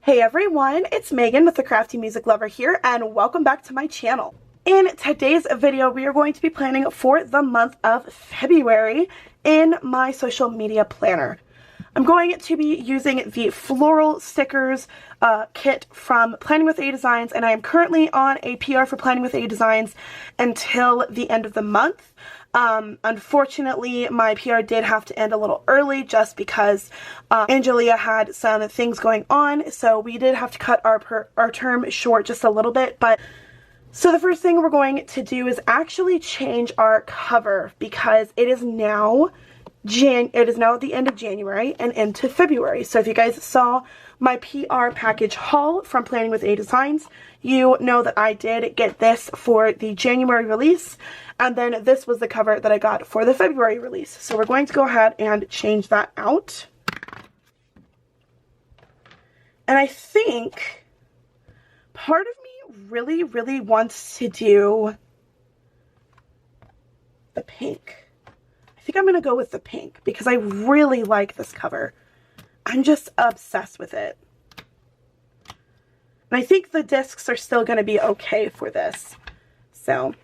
Hey everyone, it's Megan with the Crafty Music Lover here, and welcome back to my channel. In today's video, we are going to be planning for the month of February in my social media planner. I'm going to be using the floral stickers kit from PlanningwithADesigns, and I am currently on a PR for PlanningwithADesigns until the end of the month. Unfortunately, my PR did have to end a little early just because Angelia had some things going on, so we did have to cut our term short just a little bit. But so the first thing we're going to do is actually change our cover because it is now at the end of January and into February. So if you guys saw my PR package haul from PlanningwithADesigns, you know that I did get this for the January release, and then this was the cover that I got for the February release. So we're going to go ahead and change that out. And I think part of me really wants to do the pink. I think I'm going to go with the pink because I really like this cover. I'm just obsessed with it. And I think the discs are still going to be okay for this. So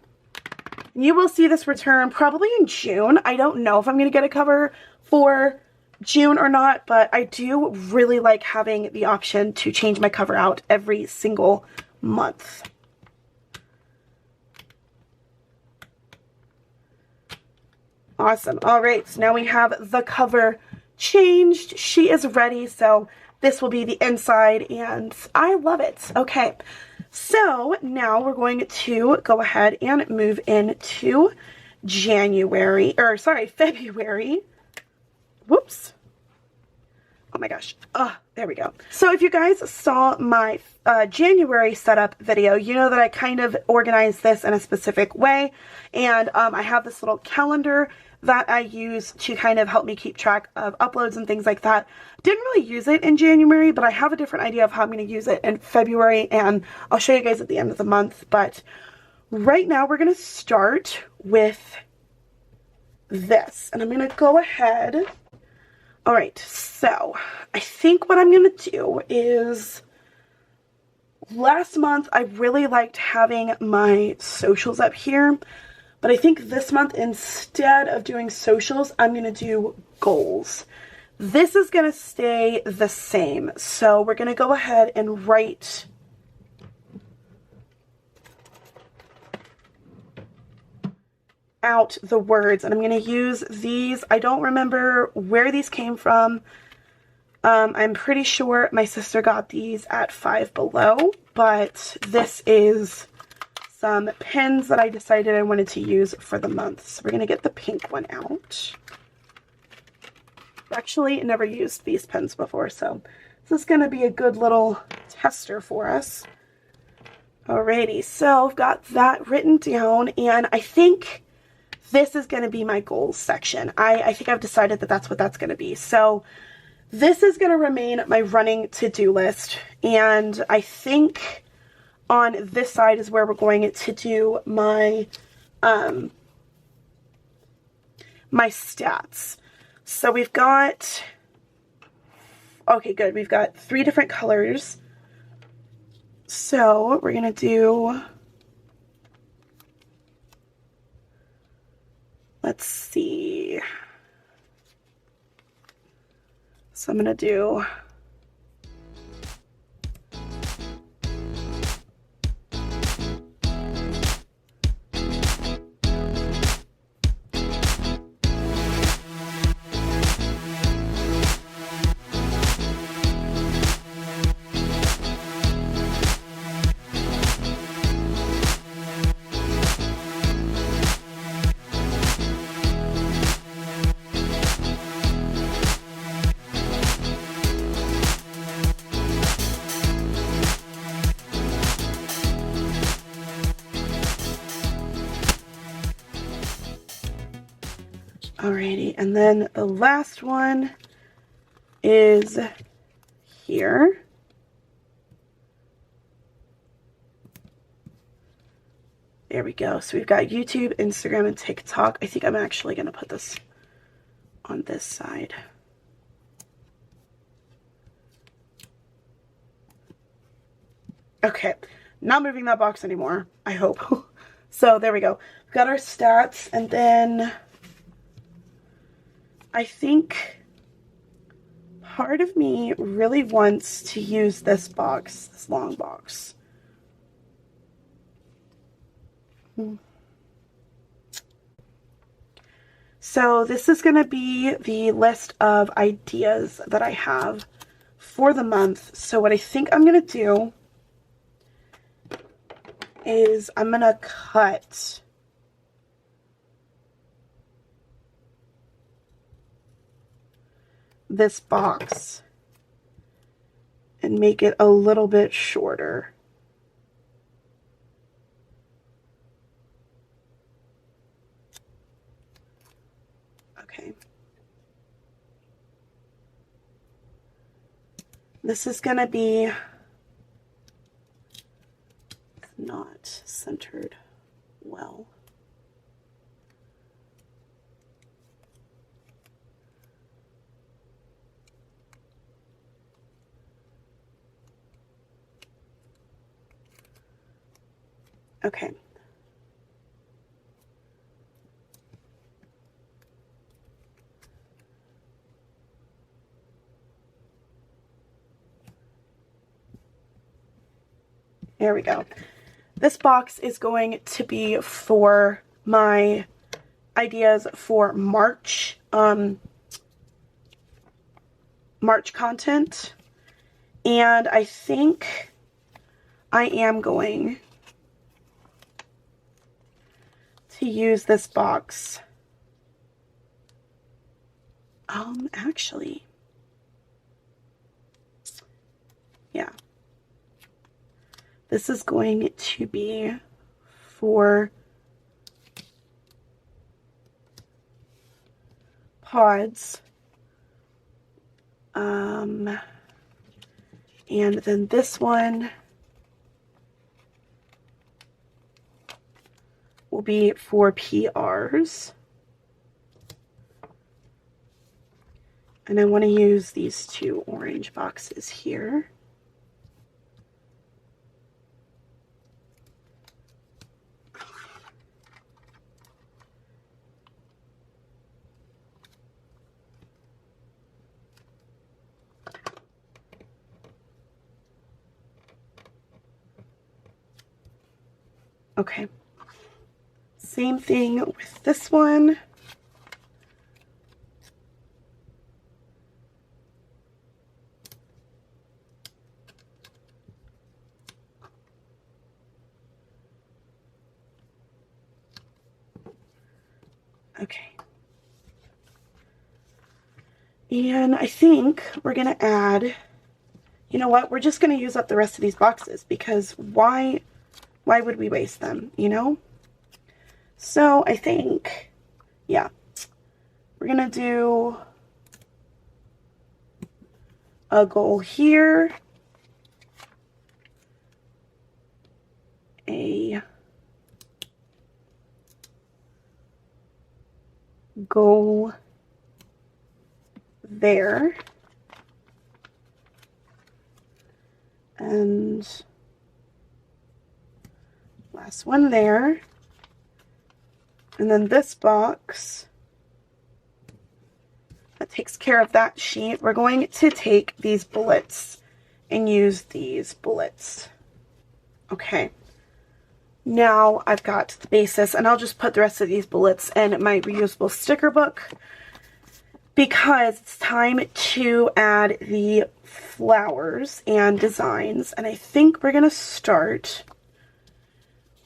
you will see this return probably in June. I don't know if I'm going to get a cover for June or not, but I do really like having the option to change my cover out every single month. Awesome. All right, so now we have the cover changed. She is ready, so this will be the inside, and I love it. Okay, so now we're going to go ahead and move into February. Whoops. Oh my gosh. There we go. So if you guys saw my January setup video, you know that I kind of organized this in a specific way. And I have this little calendar that I use to kind of help me keep track of uploads and things like that. Didn't really use it in January, but I have a different idea of how I'm going to use it in February, and I'll show you guys at the end of the month. But right now we're going to start with this, and I'm going to go ahead. All right, so I think what I'm going to do is, last month I really liked having my socials up here, but I think this month, instead of doing socials, I'm going to do goals. This is going to stay the same, so we're going to go ahead and write out the words, and I'm going to use these. I don't remember where these came from. I'm pretty sure my sister got these at Five Below, but this is some pens that I decided I wanted to use for the month. So we're going to get the pink one out. I've actually never used these pens before, so this is going to be a good little tester for us. Alrighty, so I've got that written down, and I think this is going to be my goals section. I think I've decided that that's what that's going to be. So this is going to remain my running to-do list, and I think on this side is where we're going to do my my stats. So we've got, okay, good. We've got 3 different colors. So we're going to do, let's see. So I'm going to do, alrighty, and then the last one is here. There we go. So we've got YouTube, Instagram, and TikTok. I think I'm actually going to put this on this side. Okay, not moving that box anymore, I hope. So there we go. We've got our stats, and then I think part of me really wants to use this box, this long box. So this is going to be the list of ideas that I have for the month. So what I think I'm going to do is I'm going to cut this box and make it a little bit shorter. Okay. This is going to be not centered well. Okay. There we go. This box is going to be for my ideas for March, March content. And I think I am going to use this box. Actually, yeah. This is going to be for pods. And then this one will be for PRs. And I want to use these two orange boxes here. Okay, same thing with this one. Okay. And I think we're going to add, you know what, we're just going to use up the rest of these boxes because why would we waste them, you know? So I think, yeah, we're going to do a goal here, a goal there, and last one there, and then this box that takes care of that sheet. We're going to take these bullets and use these bullets. Okay, now I've got the basis, and I'll just put the rest of these bullets in my reusable sticker book because it's time to add the flowers and designs. And I think we're going to start,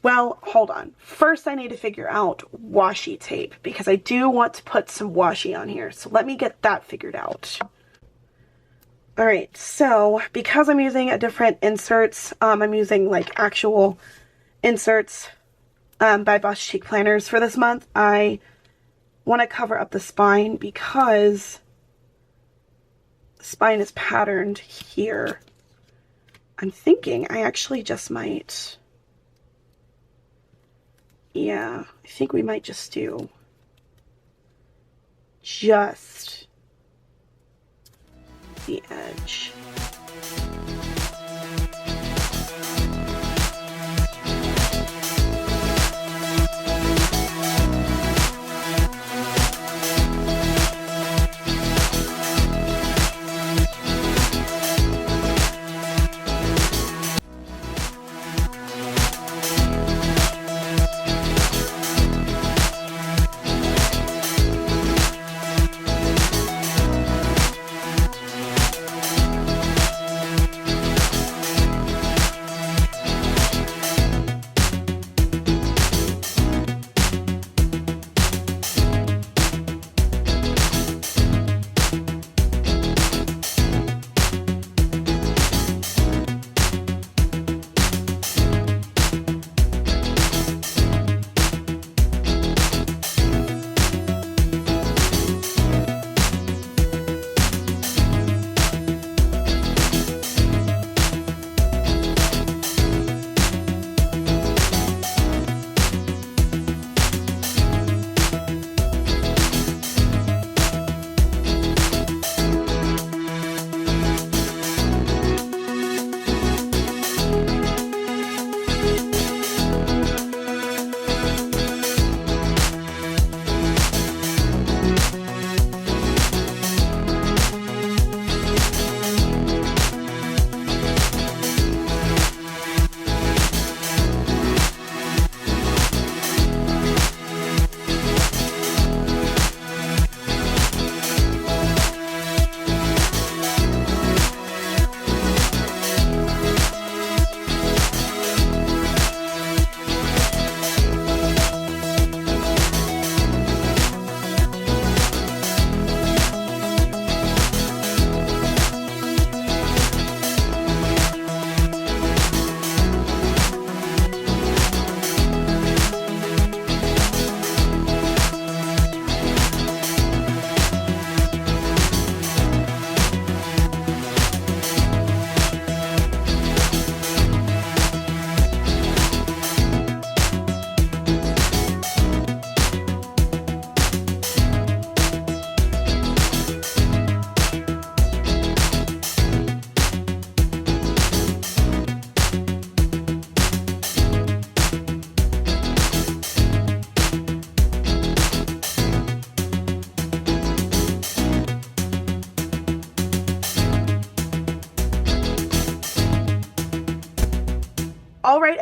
well, hold on. First, I need to figure out washi tape because I do want to put some washi on here. So let me get that figured out. All right, so because I'm using a different inserts, I'm using like actual inserts by Boss Chic Planners for this month. I want to cover up the spine because the spine is patterned here. I'm thinking I actually just might, yeah, I think we might just do just the edge.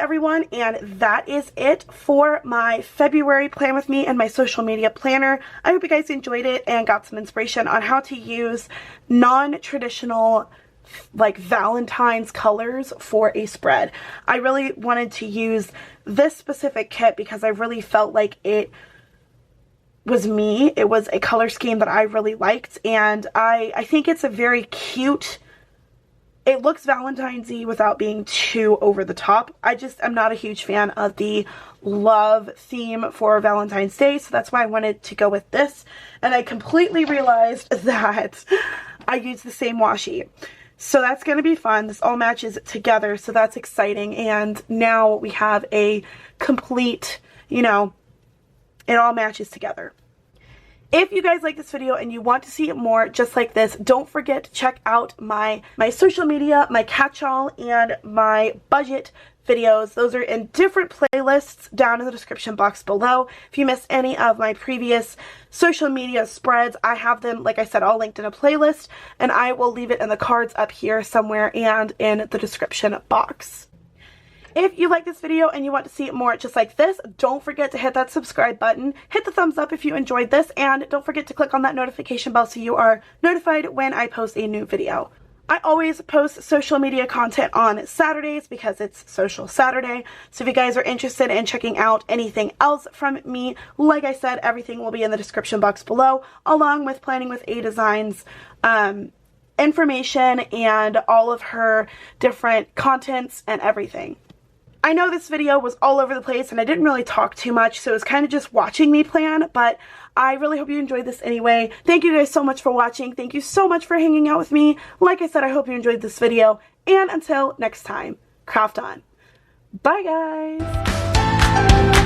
everyone, and that is it for my February Plan With Me and my social media planner. I hope you guys enjoyed it and got some inspiration on how to use non-traditional like Valentine's colors for a spread. I really wanted to use this specific kit because I really felt like it was me. It was a color scheme that I really liked, and I think it's a very cute, it looks Valentine's-y without being too over the top. I'm not a huge fan of the love theme for Valentine's Day, so that's why I wanted to go with this. And I completely realized that I used the same washi. So that's going to be fun. This all matches together, so that's exciting. And now we have a complete, you know, it all matches together. If you guys like this video and you want to see more just like this, don't forget to check out my social media, my catch-all, and my budget videos. Those are in different playlists down in the description box below. If you missed any of my previous social media spreads, I have them, like I said, all linked in a playlist, and I will leave it in the cards up here somewhere and in the description box. If you like this video and you want to see more just like this, don't forget to hit that subscribe button, hit the thumbs up if you enjoyed this, and don't forget to click on that notification bell so you are notified when I post a new video. I always post social media content on Saturdays because it's Social Saturday. So if you guys are interested in checking out anything else from me, like I said, everything will be in the description box below, along with Planning with Designs information and all of her different contents and everything. I know this video was all over the place and I didn't really talk too much, so it was kind of just watching me plan, but I really hope you enjoyed this anyway. Thank you guys so much for watching. Thank you so much for hanging out with me. Like I said, I hope you enjoyed this video, and until next time, craft on. Bye guys!